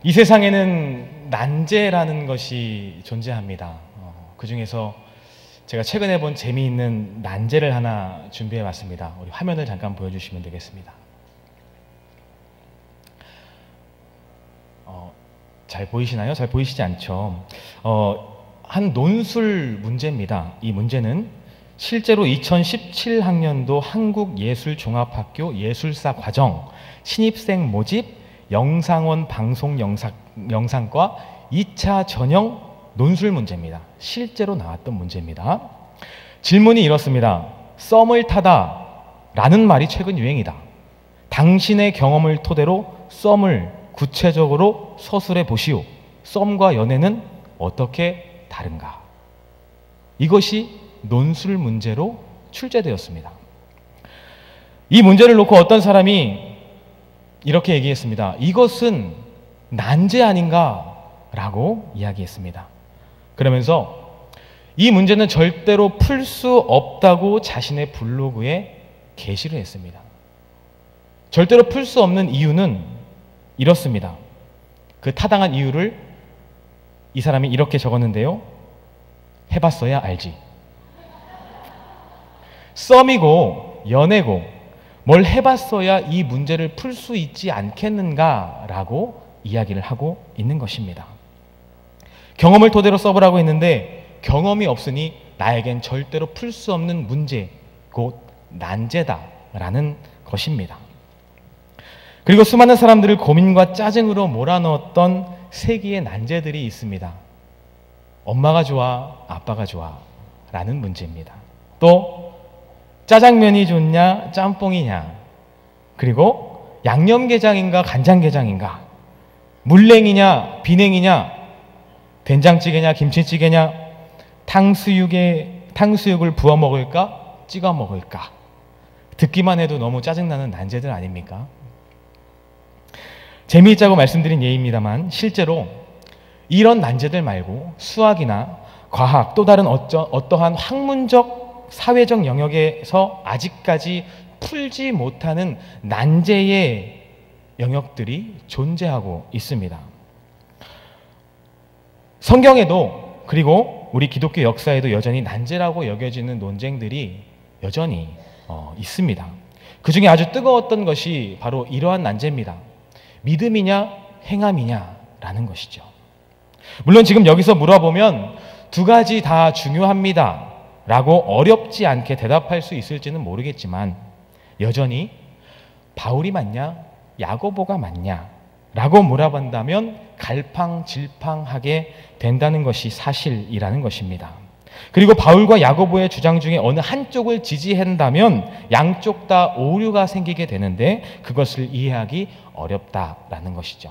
이 세상에는 난제라는 것이 존재합니다. 그 중에서 제가 최근에 본 재미있는 난제를 하나 준비해 봤습니다. 우리 화면을 잠깐 보여주시면 되겠습니다. 잘 보이시나요? 잘 보이시지 않죠? 한 논술 문제입니다. 이 문제는 실제로 2017학년도 한국예술종합학교 예술사 과정 신입생 모집 영상원 방송 영상과 2차 전형 논술 문제입니다. 실제로 나왔던 문제입니다. 질문이 이렇습니다. 썸을 타다 라는 말이 최근 유행이다. 당신의 경험을 토대로 썸을 구체적으로 서술해 보시오. 썸과 연애는 어떻게 다른가? 이것이 논술 문제로 출제되었습니다. 이 문제를 놓고 어떤 사람이 이렇게 얘기했습니다. 이것은 난제 아닌가? 라고 이야기했습니다. 그러면서 이 문제는 절대로 풀 수 없다고 자신의 블로그에 게시를 했습니다. 절대로 풀 수 없는 이유는 이렇습니다. 그 타당한 이유를 이 사람이 이렇게 적었는데요. 해봤어야 알지. 썸이고 연애고 뭘 해봤어야 이 문제를 풀 수 있지 않겠는가라고 이야기를 하고 있는 것입니다. 경험을 토대로 써보라고 했는데 경험이 없으니 나에겐 절대로 풀 수 없는 문제, 곧 난제다라는 것입니다. 그리고 수많은 사람들을 고민과 짜증으로 몰아넣었던 세기의 난제들이 있습니다. 엄마가 좋아, 아빠가 좋아 라는 문제입니다. 또 짜장면이 좋냐, 짬뽕이냐, 그리고 양념게장인가, 간장게장인가, 물냉이냐, 비냉이냐, 된장찌개냐, 김치찌개냐, 탕수육을 부어 먹을까, 찍어 먹을까. 듣기만 해도 너무 짜증나는 난제들 아닙니까? 재미있자고 말씀드린 예입니다만 실제로 이런 난제들 말고 수학이나 과학 또 다른 어떠한 학문적 사회적 영역에서 아직까지 풀지 못하는 난제의 영역들이 존재하고 있습니다. 성경에도 그리고 우리 기독교 역사에도 여전히 난제라고 여겨지는 논쟁들이 여전히 있습니다. 그 중에 아주 뜨거웠던 것이 바로 이러한 난제입니다. 믿음이냐 행함이냐 라는 것이죠. 물론 지금 여기서 물어보면 두 가지 다 중요합니다 라고 어렵지 않게 대답할 수 있을지는 모르겠지만 여전히 바울이 맞냐 야고보가 맞냐 라고 물어본다면 갈팡질팡하게 된다는 것이 사실이라는 것입니다. 그리고 바울과 야고보의 주장 중에 어느 한쪽을 지지한다면 양쪽 다 오류가 생기게 되는데 그것을 이해하기 어렵다라는 것이죠.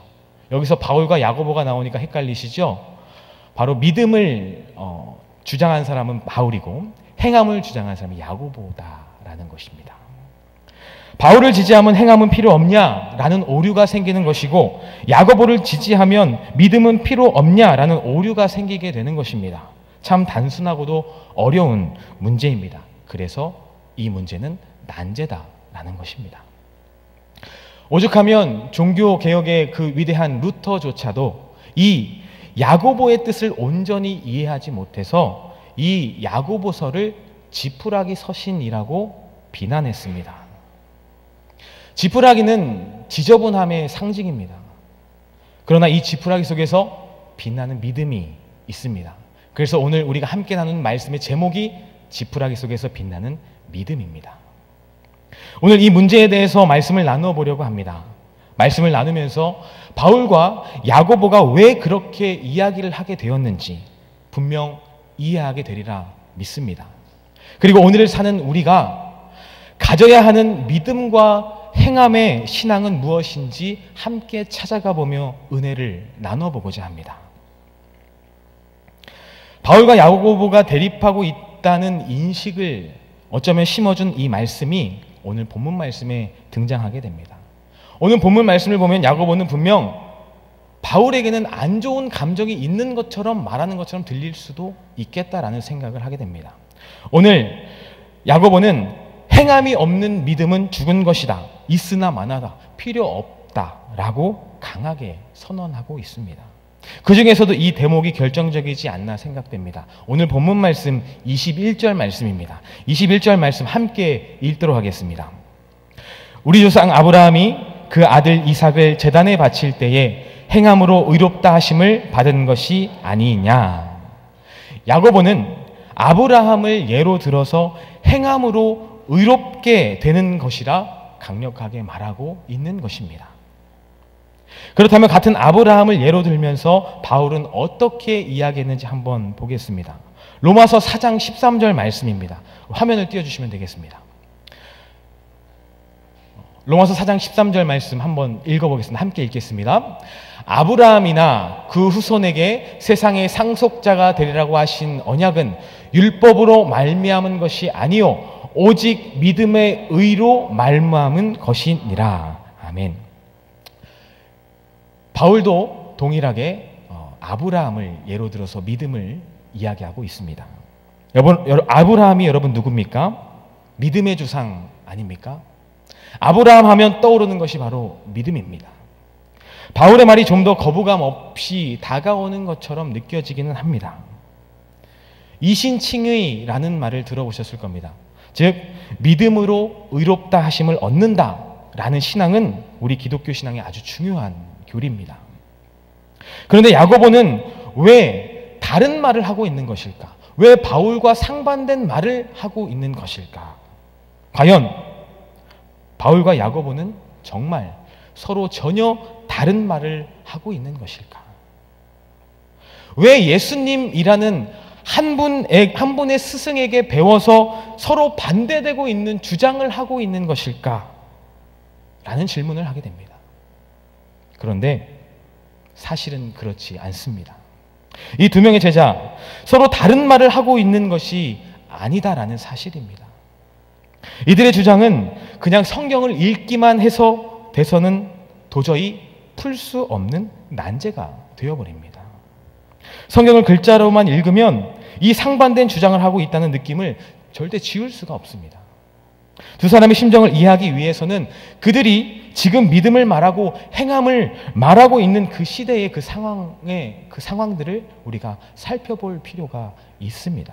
여기서 바울과 야고보가 나오니까 헷갈리시죠? 바로 믿음을 주장한 사람은 바울이고 행함을 주장한 사람이 야고보다라는 것입니다. 바울을 지지하면 행함은 필요 없냐라는 오류가 생기는 것이고 야고보를 지지하면 믿음은 필요 없냐라는 오류가 생기게 되는 것입니다. 참 단순하고도 어려운 문제입니다. 그래서 이 문제는 난제다라는 것입니다. 오죽하면 종교개혁의 그 위대한 루터조차도 이 야고보의 뜻을 온전히 이해하지 못해서 이 야고보서를 지푸라기 서신이라고 비난했습니다. 지푸라기는 지저분함의 상징입니다. 그러나 이 지푸라기 속에서 빛나는 믿음이 있습니다. 그래서 오늘 우리가 함께 나누는 말씀의 제목이 지푸라기 속에서 빛나는 믿음입니다. 오늘 이 문제에 대해서 말씀을 나누어 보려고 합니다. 말씀을 나누면서 바울과 야고보가 왜 그렇게 이야기를 하게 되었는지 분명 이해하게 되리라 믿습니다. 그리고 오늘을 사는 우리가 가져야 하는 믿음과 행함의 신앙은 무엇인지 함께 찾아가 보며 은혜를 나눠 보고자 합니다. 바울과 야고보가 대립하고 있다는 인식을 어쩌면 심어준 이 말씀이 오늘 본문 말씀에 등장하게 됩니다. 오늘 본문 말씀을 보면 야고보는 분명 바울에게는 안 좋은 감정이 있는 것처럼 말하는 것처럼 들릴 수도 있겠다라는 생각을 하게 됩니다. 오늘 야고보는 행함이 없는 믿음은 죽은 것이다. 있으나 마나다. 필요 없다라고 강하게 선언하고 있습니다. 그 중에서도 이 대목이 결정적이지 않나 생각됩니다. 오늘 본문 말씀 21절 말씀입니다. 21절 말씀 함께 읽도록 하겠습니다. 우리 조상 아브라함이 그 아들 이삭을 제단에 바칠 때에 행함으로 의롭다 하심을 받은 것이 아니냐. 야고보는 아브라함을 예로 들어서 행함으로 의롭게 되는 것이라 강력하게 말하고 있는 것입니다. 그렇다면 같은 아브라함을 예로 들면서 바울은 어떻게 이야기했는지 한번 보겠습니다. 로마서 4장 13절 말씀입니다. 화면을 띄워주시면 되겠습니다. 로마서 4장 13절 말씀 한번 읽어보겠습니다. 함께 읽겠습니다. 아브라함이나 그 후손에게 세상의 상속자가 되리라고 하신 언약은 율법으로 말미암은 것이 아니요 오직 믿음의 의로 말미암은 것이니라. 아멘. 바울도 동일하게 아브라함을 예로 들어서 믿음을 이야기하고 있습니다. 아브라함이 여러분 누굽니까? 믿음의 주상 아닙니까? 아브라함 하면 떠오르는 것이 바로 믿음입니다. 바울의 말이 좀 더 거부감 없이 다가오는 것처럼 느껴지기는 합니다. 이신칭의라는 말을 들어보셨을 겁니다. 즉 믿음으로 의롭다 하심을 얻는다라는 신앙은 우리 기독교 신앙의 아주 중요한 교리입니다. 그런데 야고보는 왜 다른 말을 하고 있는 것일까? 왜 바울과 상반된 말을 하고 있는 것일까? 과연 바울과 야고보는 정말 서로 전혀 다른 말을 하고 있는 것일까? 왜 예수님이라는 한 분의 스승에게 배워서 서로 반대되고 있는 주장을 하고 있는 것일까? 라는 질문을 하게 됩니다. 그런데 사실은 그렇지 않습니다. 이 두 명의 제자 서로 다른 말을 하고 있는 것이 아니다라는 사실입니다. 이들의 주장은 그냥 성경을 읽기만 해서 돼서는 도저히 풀 수 없는 난제가 되어버립니다. 성경을 글자로만 읽으면 이 상반된 주장을 하고 있다는 느낌을 절대 지울 수가 없습니다. 두 사람의 심정을 이해하기 위해서는 그들이 지금 믿음을 말하고 행함을 말하고 있는 그 시대의 그 상황들을 우리가 살펴볼 필요가 있습니다.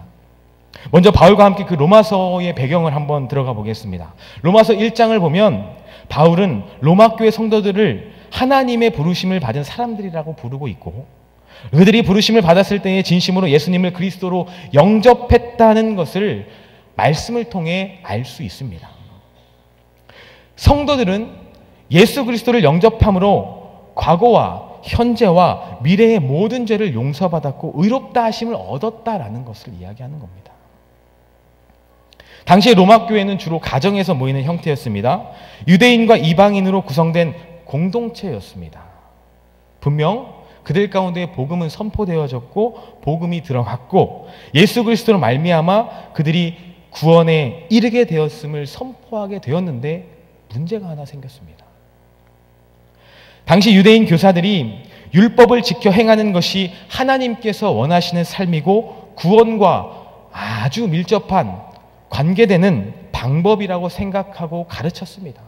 먼저 바울과 함께 그 로마서의 배경을 한번 들어가 보겠습니다. 로마서 1장을 보면 바울은 로마 교회 성도들을 하나님의 부르심을 받은 사람들이라고 부르고 있고 그들이 부르심을 받았을 때에 진심으로 예수님을 그리스도로 영접했다는 것을 말씀을 통해 알 수 있습니다. 성도들은 예수 그리스도를 영접함으로 과거와 현재와 미래의 모든 죄를 용서받았고 의롭다 하심을 얻었다라는 것을 이야기하는 겁니다. 당시의 로마 교회는 주로 가정에서 모이는 형태였습니다. 유대인과 이방인으로 구성된 공동체였습니다. 분명 그들 가운데 복음은 선포되어졌고 복음이 들어갔고 예수 그리스도로 말미암아 그들이 구원에 이르게 되었음을 선포하게 되었는데 문제가 하나 생겼습니다. 당시 유대인 교사들이 율법을 지켜 행하는 것이 하나님께서 원하시는 삶이고 구원과 아주 밀접한 관계되는 방법이라고 생각하고 가르쳤습니다.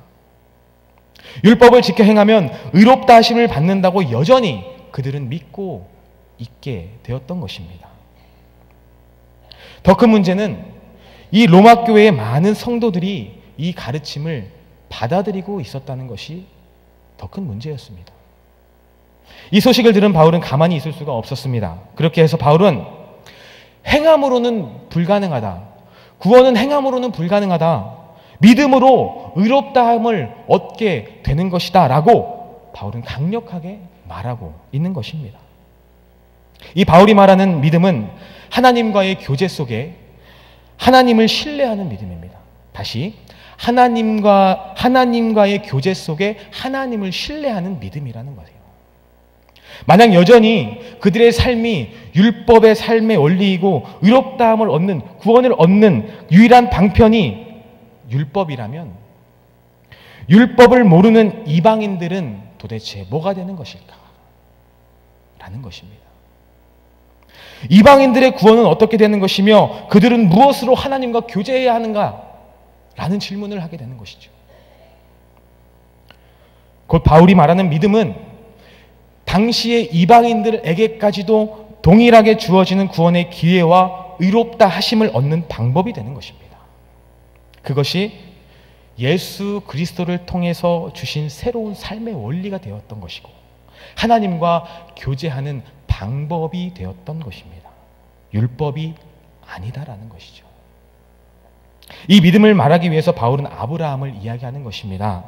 율법을 지켜 행하면 의롭다 하심을 받는다고 여전히 그들은 믿고 있게 되었던 것입니다. 더 큰 문제는 이 로마 교회의 많은 성도들이 이 가르침을 받아들이고 있었다는 것이 더 큰 문제였습니다. 이 소식을 들은 바울은 가만히 있을 수가 없었습니다. 그렇게 해서 바울은 행함으로는 불가능하다. 구원은 행함으로는 불가능하다. 믿음으로 의롭다함을 얻게 되는 것이다 라고 바울은 강력하게 말하고 있는 것입니다. 이 바울이 말하는 믿음은 하나님과의 교제 속에 하나님을 신뢰하는 믿음입니다. 다시 하나님과의 교제 속에 하나님을 신뢰하는 믿음이라는 거예요. 만약 여전히 그들의 삶이 율법의 삶의 원리이고 의롭다함을 얻는 구원을 얻는 유일한 방편이 율법이라면 율법을 모르는 이방인들은 도대체 뭐가 되는 것일까? 라는 것입니다. 이방인들의 구원은 어떻게 되는 것이며 그들은 무엇으로 하나님과 교제해야 하는가? 라는 질문을 하게 되는 것이죠. 곧 바울이 말하는 믿음은 당시의 이방인들에게까지도 동일하게 주어지는 구원의 기회와 의롭다 하심을 얻는 방법이 되는 것입니다. 그것이 예수 그리스도를 통해서 주신 새로운 삶의 원리가 되었던 것이고 하나님과 교제하는 방법이 되었던 것입니다. 율법이 아니다라는 것이죠. 이 믿음을 말하기 위해서 바울은 아브라함을 이야기하는 것입니다.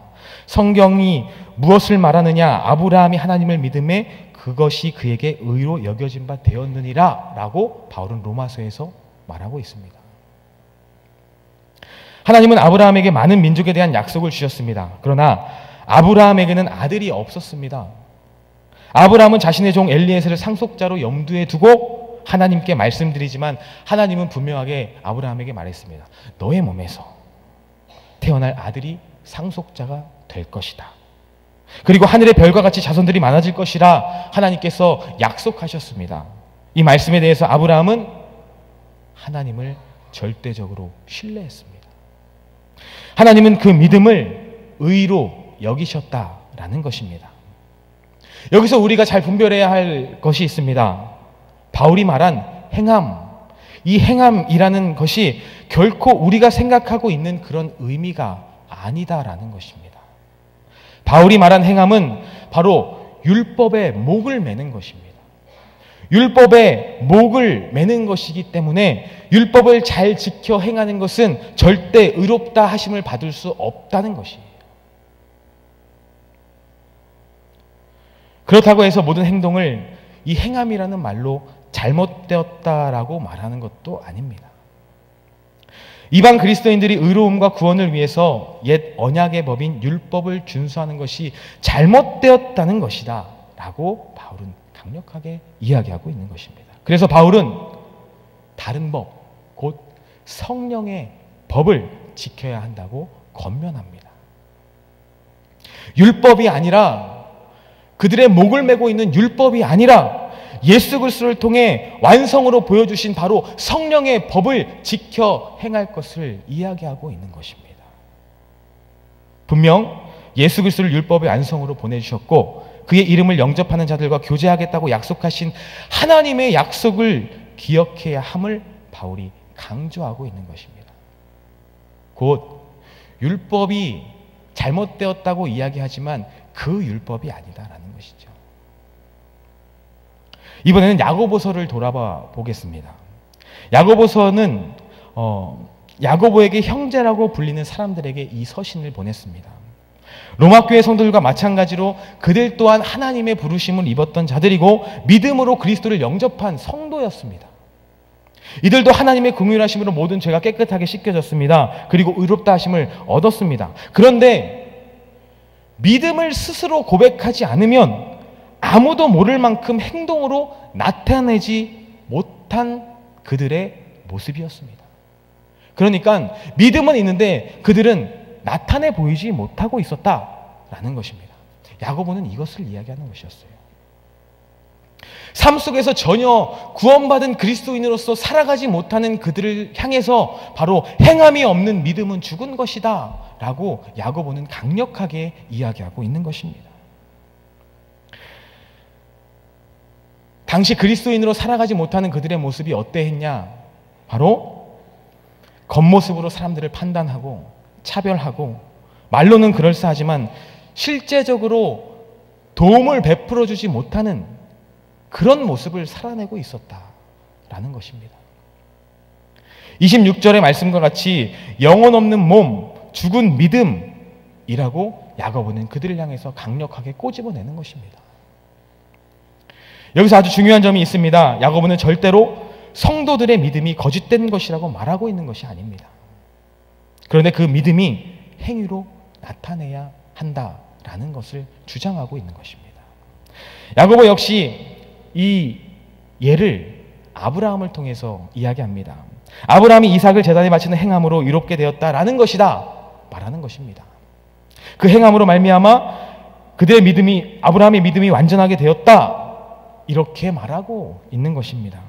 성경이 무엇을 말하느냐? 아브라함이 하나님을 믿음에 그것이 그에게 의로 여겨진 바 되었느니라 라고 바울은 로마서에서 말하고 있습니다. 하나님은 아브라함에게 많은 민족에 대한 약속을 주셨습니다. 그러나 아브라함에게는 아들이 없었습니다. 아브라함은 자신의 종 엘리에셀을 상속자로 염두에 두고 하나님께 말씀드리지만 하나님은 분명하게 아브라함에게 말했습니다. 너의 몸에서 태어날 아들이 상속자가 될 것이다. 그리고 하늘의 별과 같이 자손들이 많아질 것이라 하나님께서 약속하셨습니다. 이 말씀에 대해서 아브라함은 하나님을 절대적으로 신뢰했습니다. 하나님은 그 믿음을 의로 여기셨다라는 것입니다. 여기서 우리가 잘 분별해야 할 것이 있습니다. 바울이 말한 행함, 이 행함이라는 것이 결코 우리가 생각하고 있는 그런 의미가 아니다라는 것입니다. 바울이 말한 행함은 바로 율법의 목을 매는 것입니다. 율법의 목을 매는 것이기 때문에 율법을 잘 지켜 행하는 것은 절대 의롭다 하심을 받을 수 없다는 것이에요. 그렇다고 해서 모든 행동을 이 행함이라는 말로 잘못되었다라고 말하는 것도 아닙니다. 이방 그리스도인들이 의로움과 구원을 위해서 옛 언약의 법인 율법을 준수하는 것이 잘못되었다는 것이다 라고 바울은 강력하게 이야기하고 있는 것입니다. 그래서 바울은 다른 법, 곧 성령의 법을 지켜야 한다고 권면합니다. 율법이 아니라 그들의 목을 메고 있는 율법이 아니라 예수 그리스도를 통해 완성으로 보여주신 바로 성령의 법을 지켜 행할 것을 이야기하고 있는 것입니다. 분명 예수 그리스도를 율법의 완성으로 보내주셨고 그의 이름을 영접하는 자들과 교제하겠다고 약속하신 하나님의 약속을 기억해야 함을 바울이 강조하고 있는 것입니다. 곧 율법이 잘못되었다고 이야기하지만 그 율법이 아니다라는 것이죠. 이번에는 야고보서를 돌아봐 보겠습니다. 야고보서는 야고보에게 형제라고 불리는 사람들에게 이 서신을 보냈습니다. 로마 교회 성도들과 마찬가지로 그들 또한 하나님의 부르심을 입었던 자들이고 믿음으로 그리스도를 영접한 성도였습니다. 이들도 하나님의 긍휼하심으로 모든 죄가 깨끗하게 씻겨졌습니다. 그리고 의롭다 하심을 얻었습니다. 그런데 믿음을 스스로 고백하지 않으면 아무도 모를 만큼 행동으로 나타내지 못한 그들의 모습이었습니다. 그러니까 믿음은 있는데 그들은 나타내 보이지 못하고 있었다라는 것입니다. 야고보는 이것을 이야기하는 것이었어요. 삶 속에서 전혀 구원받은 그리스도인으로서 살아가지 못하는 그들을 향해서 바로 행함이 없는 믿음은 죽은 것이다 라고 야고보는 강력하게 이야기하고 있는 것입니다. 당시 그리스도인으로 살아가지 못하는 그들의 모습이 어떠했냐? 바로 겉모습으로 사람들을 판단하고 차별하고 말로는 그럴싸하지만 실제적으로 도움을 베풀어 주지 못하는 그런 모습을 살아내고 있었다라는 것입니다. 26절의 말씀과 같이 영혼 없는 몸, 죽은 믿음이라고 야고보는 그들을 향해서 강력하게 꼬집어내는 것입니다. 여기서 아주 중요한 점이 있습니다. 야고보는 절대로 성도들의 믿음이 거짓된 것이라고 말하고 있는 것이 아닙니다. 그런데 그 믿음이 행위로 나타내야 한다라는 것을 주장하고 있는 것입니다. 야고보 역시 이 예를 아브라함을 통해서 이야기합니다. 아브라함이 이삭을 제단에 바치는 행함으로 이롭게 되었다라는 것이다 말하는 것입니다. 그 행함으로 말미암아 그들의 믿음이 아브라함의 믿음이 완전하게 되었다 이렇게 말하고 있는 것입니다.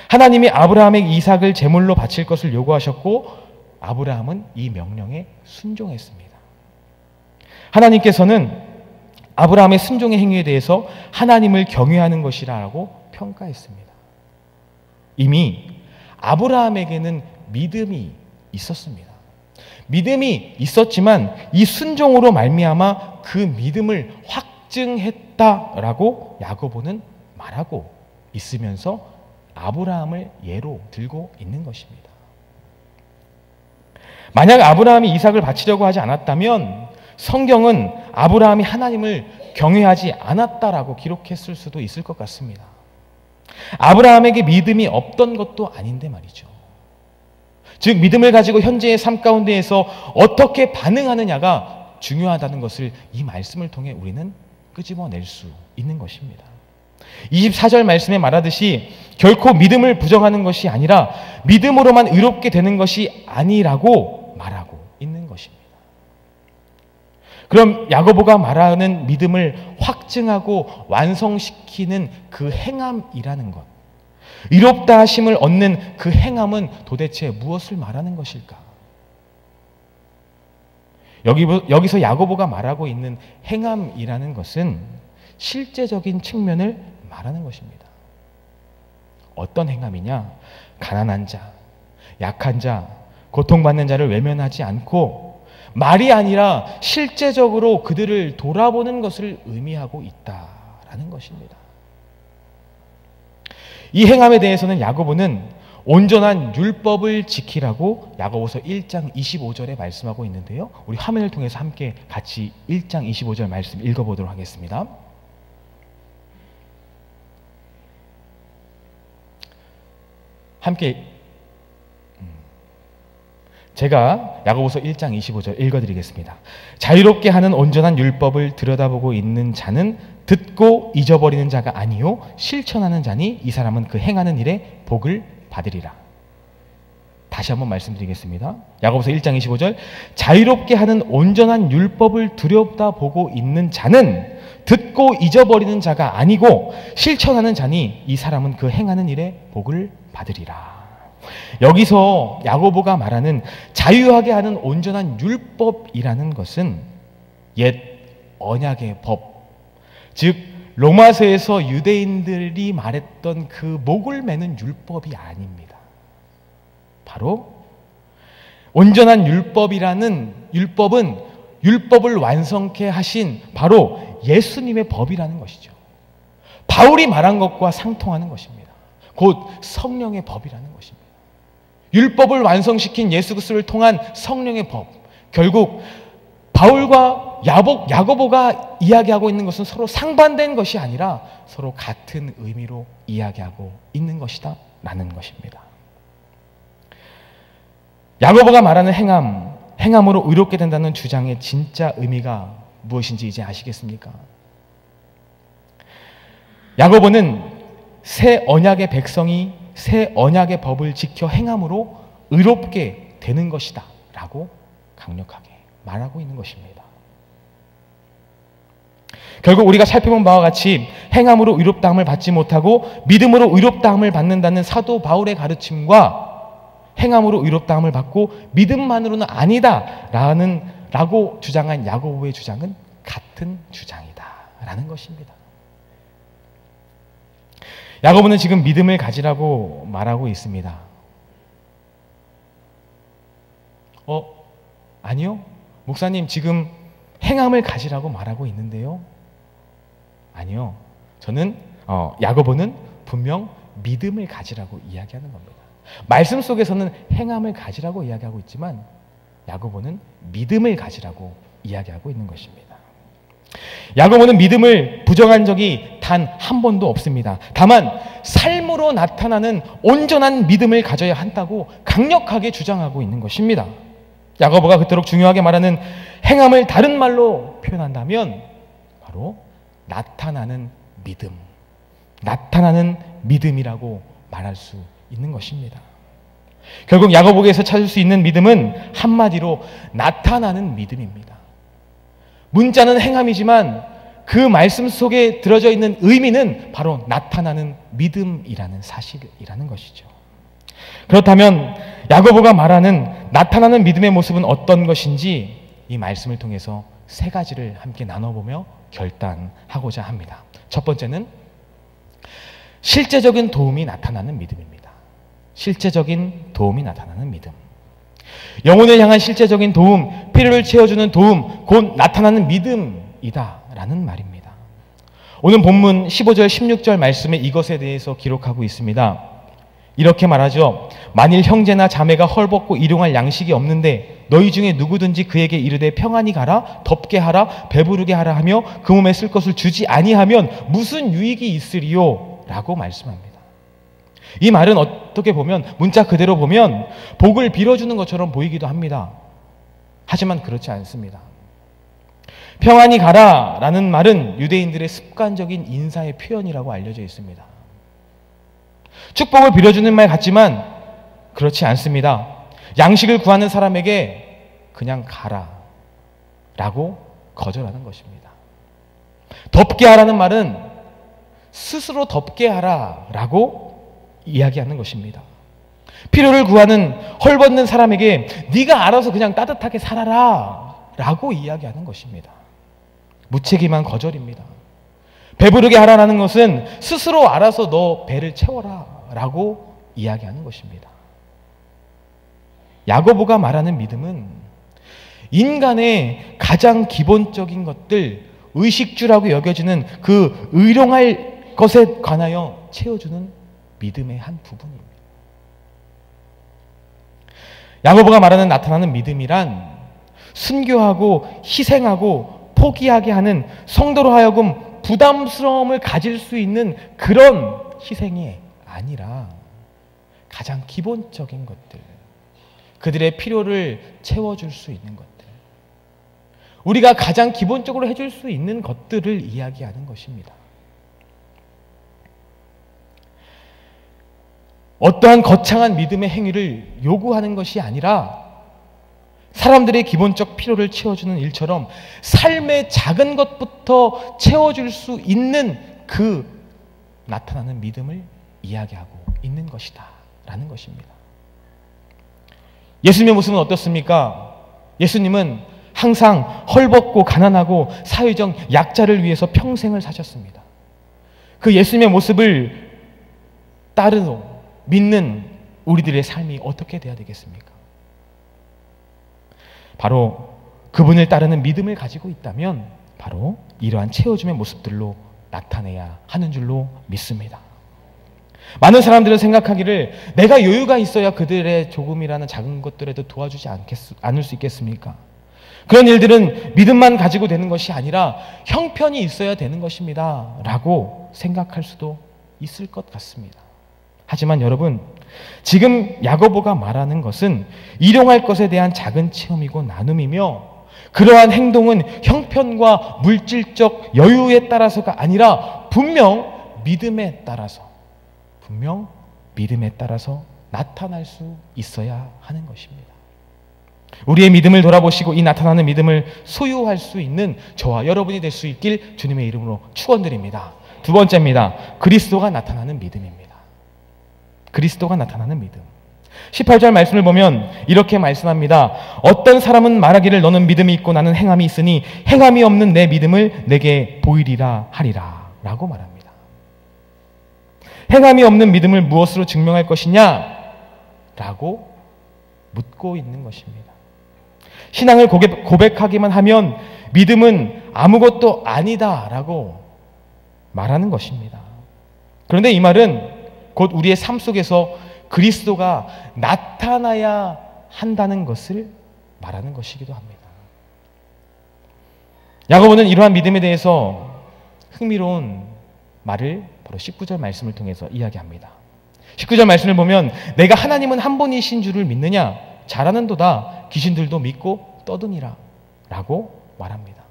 하나님이 아브라함에게 이삭을 제물로 바칠 것을 요구하셨고 아브라함은 이 명령에 순종했습니다. 하나님께서는 아브라함의 순종의 행위에 대해서 하나님을 경외하는 것이라고 평가했습니다. 이미 아브라함에게는 믿음이 있었습니다. 믿음이 있었지만 이 순종으로 말미암아 그 믿음을 확증했다라고 야고보는 말하고 있으면서 아브라함을 예로 들고 있는 것입니다. 만약 아브라함이 이삭을 바치려고 하지 않았다면 성경은 아브라함이 하나님을 경외하지 않았다라고 기록했을 수도 있을 것 같습니다. 아브라함에게 믿음이 없던 것도 아닌데 말이죠. 즉 믿음을 가지고 현재의 삶 가운데에서 어떻게 반응하느냐가 중요하다는 것을 이 말씀을 통해 우리는 끄집어낼 수 있는 것입니다. 24절 말씀에 말하듯이 결코 믿음을 부정하는 것이 아니라 믿음으로만 의롭게 되는 것이 아니라고 말하고 있는 것입니다. 그럼 야고보가 말하는 믿음을 확증하고 완성시키는 그 행함이라는 것, 의롭다 하심을 얻는 그 행함은 도대체 무엇을 말하는 것일까? 여기서 야고보가 말하고 있는 행함이라는 것은 실제적인 측면을 말하는 것입니다. 어떤 행함이냐? 가난한 자, 약한 자, 고통받는 자를 외면하지 않고 말이 아니라 실제적으로 그들을 돌아보는 것을 의미하고 있다라는 것입니다. 이 행함에 대해서는 야고보는 온전한 율법을 지키라고 야고보서 1장 25절에 말씀하고 있는데요. 우리 화면을 통해서 함께 같이 1장 25절 말씀 읽어보도록 하겠습니다. 함께 제가 야고보서 1장 25절 읽어드리겠습니다. 자유롭게 하는 온전한 율법을 들여다보고 있는 자는 듣고 잊어버리는 자가 아니요 실천하는 자니 이 사람은 그 행하는 일에 복을 받으리라. 다시 한번 말씀드리겠습니다. 야고보서 1장 25절 자유롭게 하는 온전한 율법을 들여다보고 있는 자는 듣고 잊어버리는 자가 아니고 실천하는 자니 이 사람은 그 행하는 일에 복을 받으리라. 여기서 야고보가 말하는 자유하게 하는 온전한 율법이라는 것은 옛 언약의 법, 즉 로마서에서 유대인들이 말했던 그 목을 매는 율법이 아닙니다. 바로 온전한 율법이라는 율법은 율법을 완성케 하신 바로 예수님의 법이라는 것이죠. 바울이 말한 것과 상통하는 것입니다. 곧 성령의 법이라는 것입니다. 율법을 완성시킨 예수 그리스도를 통한 성령의 법. 결국 바울과 야고보가 이야기하고 있는 것은 서로 상반된 것이 아니라 서로 같은 의미로 이야기하고 있는 것이다 라는 것입니다. 야고보가 말하는 행함으로 의롭게 된다는 주장의 진짜 의미가 무엇인지 이제 아시겠습니까? 야고보는 새 언약의 백성이 새 언약의 법을 지켜 행함으로 의롭게 되는 것이다 라고 강력하게 말하고 있는 것입니다. 결국 우리가 살펴본 바와 같이 행함으로 의롭다함을 받지 못하고 믿음으로 의롭다함을 받는다는 사도 바울의 가르침과 행함으로 의롭다함을 받고 믿음만으로는 아니다 라고 주장한 야고보의 주장은 같은 주장이다 라는 것입니다. 야고보는 지금 믿음을 가지라고 말하고 있습니다. 아니요. 목사님 지금 행함을 가지라고 말하고 있는데요. 아니요. 저는 야고보는 분명 믿음을 가지라고 이야기하는 겁니다. 말씀 속에서는 행함을 가지라고 이야기하고 있지만 야고보는 믿음을 가지라고 이야기하고 있는 것입니다. 야고보는 믿음을 부정한 적이 단 한 번도 없습니다. 다만 삶으로 나타나는 온전한 믿음을 가져야 한다고 강력하게 주장하고 있는 것입니다. 야고보가 그토록 중요하게 말하는 행함을 다른 말로 표현한다면 바로 나타나는 믿음이라고 말할 수 있는 것입니다. 결국 야고보에서 찾을 수 있는 믿음은 한마디로 나타나는 믿음입니다. 문자는 행함이지만 그 말씀 속에 들어져 있는 의미는 바로 나타나는 믿음이라는 사실이라는 것이죠. 그렇다면 야고보가 말하는 나타나는 믿음의 모습은 어떤 것인지 이 말씀을 통해서 세 가지를 함께 나눠보며 결단하고자 합니다. 첫 번째는 실제적인 도움이 나타나는 믿음입니다. 실제적인 도움이 나타나는 믿음. 영혼을 향한 실제적인 도움, 필요를 채워주는 도움, 곧 나타나는 믿음이다 라는 말입니다. 오늘 본문 15절 16절 말씀에 이것에 대해서 기록하고 있습니다. 이렇게 말하죠. 만일 형제나 자매가 헐벗고 일용할 양식이 없는데 너희 중에 누구든지 그에게 이르되 평안히 가라, 덥게 하라, 배부르게 하라 하며 그 몸에 쓸 것을 주지 아니하면 무슨 유익이 있으리요? 라고 말씀합니다. 이 말은 어떻게 보면 문자 그대로 보면 복을 빌어주는 것처럼 보이기도 합니다. 하지만 그렇지 않습니다. 평안히 가라 라는 말은 유대인들의 습관적인 인사의 표현이라고 알려져 있습니다. 축복을 빌어주는 말 같지만 그렇지 않습니다. 양식을 구하는 사람에게 그냥 가라 라고 거절하는 것입니다. 덥게 하라는 말은 스스로 덥게 하라 라고 이야기하는 것입니다. 필요를 구하는 헐벗는 사람에게 네가 알아서 그냥 따뜻하게 살아라 라고 이야기하는 것입니다. 무책임한 거절입니다. 배부르게 하라는 것은 스스로 알아서 너 배를 채워라 라고 이야기하는 것입니다. 야고보가 말하는 믿음은 인간의 가장 기본적인 것들, 의식주라고 여겨지는 그 의룡할 것에 관하여 채워주는 믿음의 한 부분입니다. 야고보가 말하는 나타나는 믿음이란 순교하고 희생하고 포기하게 하는, 성도로 하여금 부담스러움을 가질 수 있는 그런 희생이 아니라 가장 기본적인 것들, 그들의 필요를 채워줄 수 있는 것들, 우리가 가장 기본적으로 해줄 수 있는 것들을 이야기하는 것입니다. 어떠한 거창한 믿음의 행위를 요구하는 것이 아니라 사람들의 기본적 필요를 채워주는 일처럼 삶의 작은 것부터 채워줄 수 있는 그 나타나는 믿음을 이야기하고 있는 것이다 라는 것입니다. 예수님의 모습은 어떻습니까? 예수님은 항상 헐벗고 가난하고 사회적 약자를 위해서 평생을 사셨습니다. 그 예수님의 모습을 따르고 믿는 우리들의 삶이 어떻게 돼야 되겠습니까? 바로 그분을 따르는 믿음을 가지고 있다면 바로 이러한 채워줌의 모습들로 나타내야 하는 줄로 믿습니다. 많은 사람들은 생각하기를 내가 여유가 있어야 그들의 조금이라는 작은 것들에도 도와주지 않을 수 있겠습니까? 그런 일들은 믿음만 가지고 되는 것이 아니라 형편이 있어야 되는 것입니다 라고 생각할 수도 있을 것 같습니다. 하지만 여러분, 지금 야고보가 말하는 것은 일용할 것에 대한 작은 체험이고 나눔이며, 그러한 행동은 형편과 물질적 여유에 따라서가 아니라 분명 믿음에 따라서 나타날 수 있어야 하는 것입니다. 우리의 믿음을 돌아보시고 이 나타나는 믿음을 소유할 수 있는 저와 여러분이 될 수 있길 주님의 이름으로 축원드립니다. 두 번째입니다. 그리스도가 나타나는 믿음입니다. 그리스도가 나타나는 믿음. 18절 말씀을 보면 이렇게 말씀합니다. 어떤 사람은 말하기를 너는 믿음이 있고 나는 행함이 있으니 행함이 없는 내 믿음을 내게 보이리라 하리라 라고 말합니다. 행함이 없는 믿음을 무엇으로 증명할 것이냐? 라고 묻고 있는 것입니다. 신앙을 고백하기만 하면 믿음은 아무것도 아니다 라고 말하는 것입니다. 그런데 이 말은 곧 우리의 삶 속에서 그리스도가 나타나야 한다는 것을 말하는 것이기도 합니다. 야고보는 이러한 믿음에 대해서 흥미로운 말을 바로 19절 말씀을 통해서 이야기합니다. 19절 말씀을 보면 내가 하나님은 한 분이신 줄을 믿느냐? 잘하는도다. 귀신들도 믿고 떠드니라 라고 말합니다.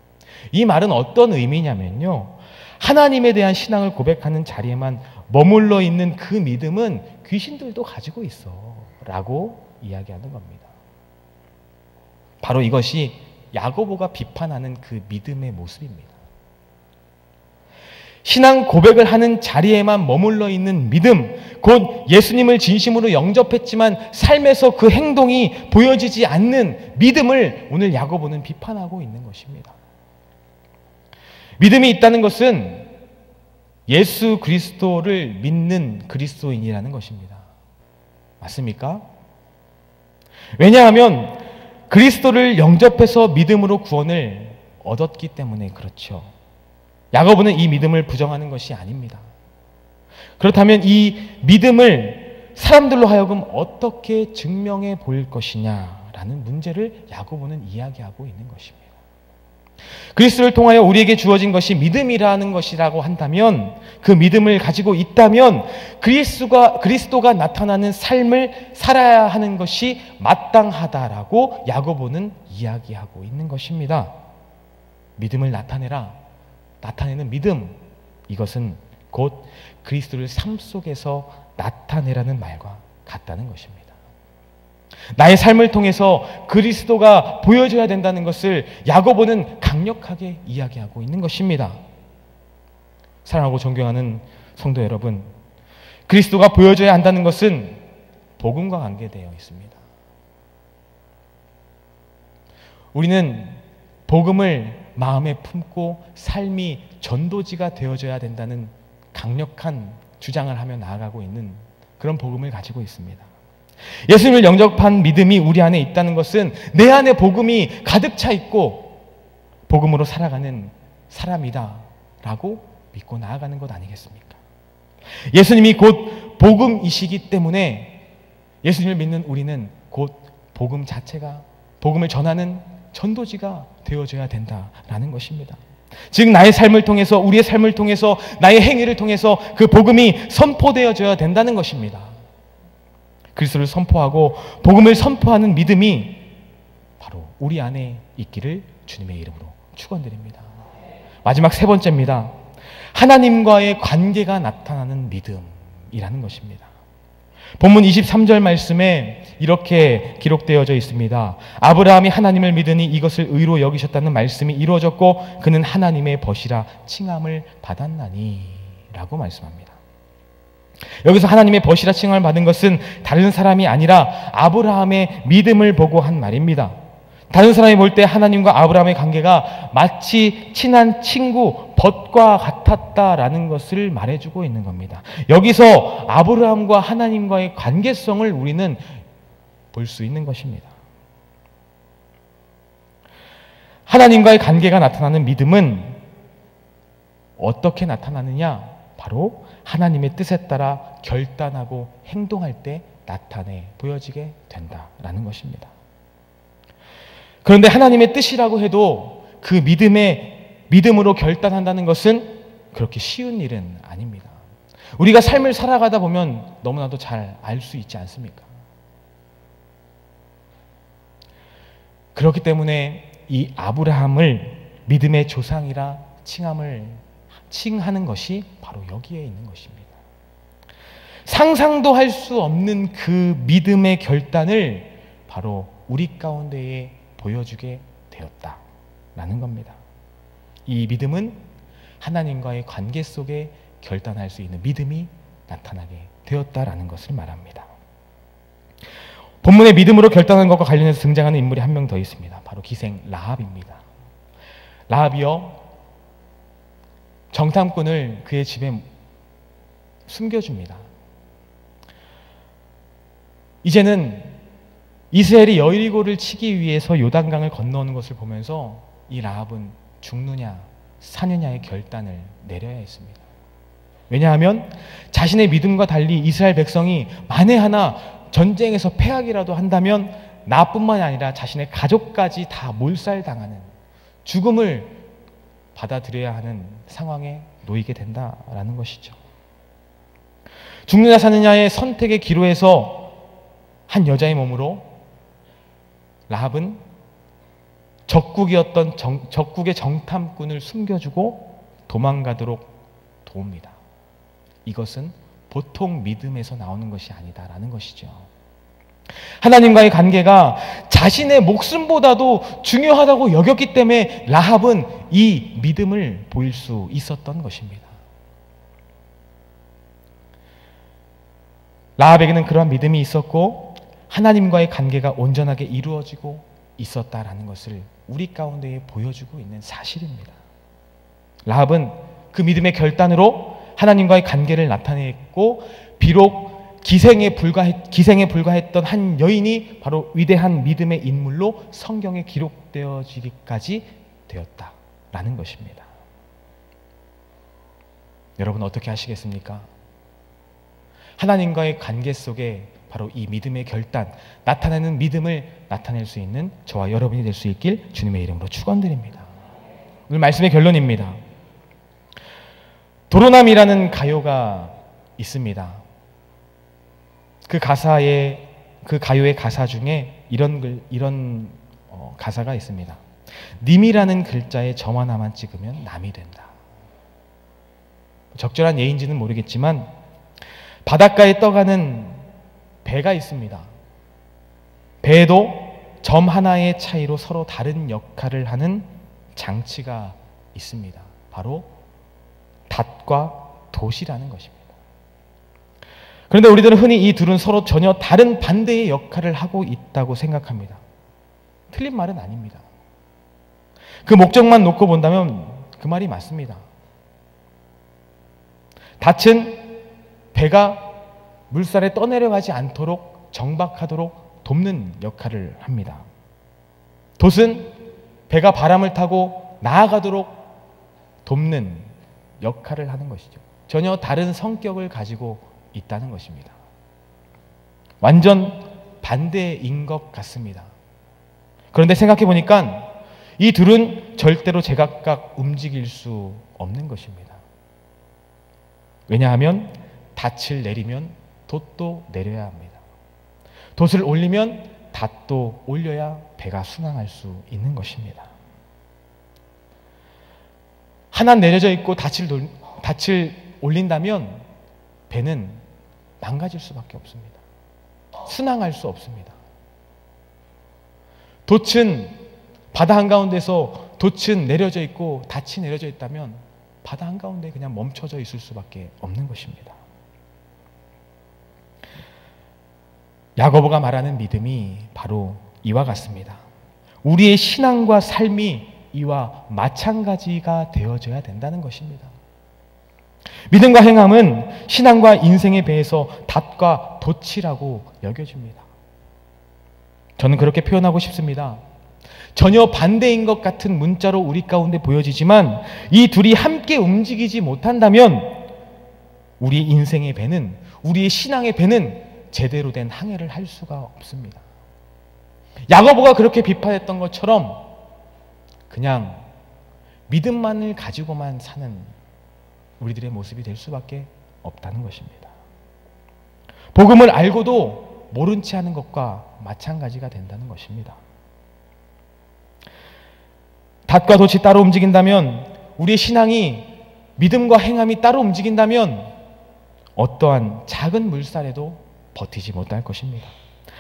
이 말은 어떤 의미냐면요, 하나님에 대한 신앙을 고백하는 자리에만 머물러 있는 그 믿음은 귀신들도 가지고 있어 라고 이야기하는 겁니다. 바로 이것이 야고보가 비판하는 그 믿음의 모습입니다. 신앙 고백을 하는 자리에만 머물러 있는 믿음, 곧 예수님을 진심으로 영접했지만 삶에서 그 행동이 보여지지 않는 믿음을 오늘 야고보는 비판하고 있는 것입니다. 믿음이 있다는 것은 예수 그리스도를 믿는 그리스도인이라는 것입니다. 맞습니까? 왜냐하면 그리스도를 영접해서 믿음으로 구원을 얻었기 때문에 그렇죠. 야고보는 이 믿음을 부정하는 것이 아닙니다. 그렇다면 이 믿음을 사람들로 하여금 어떻게 증명해 볼 것이냐라는 문제를 야고보는 이야기하고 있는 것입니다. 그리스도를 통하여 우리에게 주어진 것이 믿음이라는 것이라고 한다면, 그 믿음을 가지고 있다면 그리스도가 나타나는 삶을 살아야 하는 것이 마땅하다라고 야고보는 이야기하고 있는 것입니다. 믿음을 나타내는 믿음, 이것은 곧 그리스도를 삶 속에서 나타내라는 말과 같다는 것입니다. 나의 삶을 통해서 그리스도가 보여줘야 된다는 것을 야고보는 강력하게 이야기하고 있는 것입니다. 사랑하고 존경하는 성도 여러분, 그리스도가 보여줘야 한다는 것은 복음과 관계되어 있습니다. 우리는 복음을 마음에 품고 삶이 전도지가 되어져야 된다는 강력한 주장을 하며 나아가고 있는 그런 복음을 가지고 있습니다. 예수님을 영접한 믿음이 우리 안에 있다는 것은 내 안에 복음이 가득 차 있고 복음으로 살아가는 사람이다 라고 믿고 나아가는 것 아니겠습니까? 예수님이 곧 복음이시기 때문에 예수님을 믿는 우리는 곧 복음 자체가, 복음을 전하는 전도지가 되어줘야 된다라는 것입니다. 즉 나의 삶을 통해서, 우리의 삶을 통해서, 나의 행위를 통해서 그 복음이 선포되어져야 된다는 것입니다. 그리스도를 선포하고 복음을 선포하는 믿음이 바로 우리 안에 있기를 주님의 이름으로 축원드립니다. 마지막 세 번째입니다. 하나님과의 관계가 나타나는 믿음이라는 것입니다. 본문 23절 말씀에 이렇게 기록되어져 있습니다. 아브라함이 하나님을 믿으니 이것을 의로 여기셨다는 말씀이 이루어졌고 그는 하나님의 벗이라 칭함을 받았나니 라고 말씀합니다. 여기서 하나님의 벗이라 칭함을 받은 것은 다른 사람이 아니라 아브라함의 믿음을 보고 한 말입니다. 다른 사람이 볼 때 하나님과 아브라함의 관계가 마치 친한 친구 벗과 같았다라는 것을 말해주고 있는 겁니다. 여기서 아브라함과 하나님과의 관계성을 우리는 볼 수 있는 것입니다. 하나님과의 관계가 나타나는 믿음은 어떻게 나타나느냐? 바로 하나님의 뜻에 따라 결단하고 행동할 때 나타내 보여지게 된다라는 것입니다. 그런데 하나님의 뜻이라고 해도 그 믿음으로 결단한다는 것은 그렇게 쉬운 일은 아닙니다. 우리가 삶을 살아가다 보면 너무나도 잘 알 수 있지 않습니까? 그렇기 때문에 이 아브라함을 믿음의 조상이라 칭하는 것이 바로 여기에 있는 것입니다. 상상도 할 수 없는 그 믿음의 결단을 바로 우리 가운데에 보여주게 되었다라는 겁니다. 이 믿음은 하나님과의 관계 속에 결단할 수 있는 믿음이 나타나게 되었다라는 것을 말합니다. 본문의 믿음으로 결단한 것과 관련해서 등장하는 인물이 한 명 더 있습니다. 바로 기생 라합입니다. 라합이요, 정탐꾼을 그의 집에 숨겨줍니다. 이제는 이스라엘이 여리고를 치기 위해서 요단강을 건너오는 것을 보면서 이 라합은 죽느냐 사느냐의 결단을 내려야 했습니다. 왜냐하면 자신의 믿음과 달리 이스라엘 백성이 만에 하나 전쟁에서 패하기라도 한다면 나뿐만 아니라 자신의 가족까지 다 몰살당하는 죽음을 받아들여야 하는 상황에 놓이게 된다라는 것이죠. 죽느냐 사느냐의 선택의 기로에서 한 여자의 몸으로 라합은 적국의 정탐꾼을 숨겨주고 도망가도록 도웁니다. 이것은 보통 믿음에서 나오는 것이 아니다라는 것이죠. 하나님과의 관계가 자신의 목숨보다도 중요하다고 여겼기 때문에 라합은 이 믿음을 보일 수 있었던 것입니다. 라합에게는 그러한 믿음이 있었고 하나님과의 관계가 온전하게 이루어지고 있었다라는 것을 우리 가운데에 보여주고 있는 사실입니다. 라합은 그 믿음의 결단으로 하나님과의 관계를 나타냈고, 비록 기생에 불과했던 한 여인이 바로 위대한 믿음의 인물로 성경에 기록되어지기까지 되었다라는 것입니다. 여러분 어떻게 하시겠습니까? 하나님과의 관계 속에 바로 이 믿음의 결단, 나타나는 믿음을 나타낼 수 있는 저와 여러분이 될 수 있길 주님의 이름으로 축원드립니다. 오늘 말씀의 결론입니다. 도로남이라는 가요가 있습니다. 그 가요의 가사 중에 이런 가사가 있습니다. 님이라는 글자에 점 하나만 찍으면 남이 된다. 적절한 예인지는 모르겠지만 바닷가에 떠가는 배가 있습니다. 배에도 점 하나의 차이로 서로 다른 역할을 하는 장치가 있습니다. 바로 닷과 돛이라는 것입니다. 그런데 우리들은 흔히 이 둘은 서로 전혀 다른 반대의 역할을 하고 있다고 생각합니다. 틀린 말은 아닙니다. 그 목적만 놓고 본다면 그 말이 맞습니다. 닷은 배가 물살에 떠내려가지 않도록 정박하도록 돕는 역할을 합니다. 돛은 배가 바람을 타고 나아가도록 돕는 역할을 하는 것이죠. 전혀 다른 성격을 가지고 있다는 것입니다. 완전 반대인 것 같습니다. 그런데 생각해 보니까 이 둘은 절대로 제각각 움직일 수 없는 것입니다. 왜냐하면 닻을 내리면 돛도 내려야 합니다. 돛을 올리면 닷도 올려야 배가 순항할 수 있는 것입니다. 하나 내려져 있고 닻을 올린다면 배는 망가질 수밖에 없습니다. 순항할 수 없습니다. 돛은 바다 한가운데서 돛은 내려져 있고 닻이 내려져 있다면 바다 한가운데 그냥 멈춰져 있을 수밖에 없는 것입니다. 야고보가 말하는 믿음이 바로 이와 같습니다. 우리의 신앙과 삶이 이와 마찬가지가 되어져야 된다는 것입니다. 믿음과 행함은 신앙과 인생의 배에서 닷과 돛이라고 여겨집니다. 저는 그렇게 표현하고 싶습니다. 전혀 반대인 것 같은 문자로 우리 가운데 보여지지만 이 둘이 함께 움직이지 못한다면 우리 인생의 배는, 우리의 신앙의 배는 제대로 된 항해를 할 수가 없습니다. 야고보가 그렇게 비판했던 것처럼 그냥 믿음만을 가지고만 사는 우리들의 모습이 될 수밖에 없다는 것입니다. 복음을 알고도 모른 채 하는 것과 마찬가지가 된다는 것입니다. 닷과 돛이 따로 움직인다면, 우리의 신앙이 믿음과 행함이 따로 움직인다면 어떠한 작은 물살에도 버티지 못할 것입니다.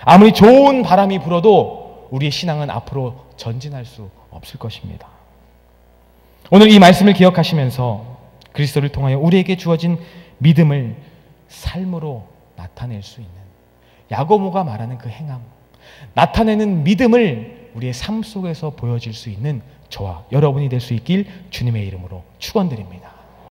아무리 좋은 바람이 불어도 우리의 신앙은 앞으로 전진할 수 없을 것입니다. 오늘 이 말씀을 기억하시면서 그리스도를 통하여 우리에게 주어진 믿음을 삶으로 나타낼 수 있는, 야고보가 말하는 그 행함, 나타내는 믿음을 우리의 삶 속에서 보여질 수 있는 저와 여러분이 될 수 있길 주님의 이름으로 축원드립니다.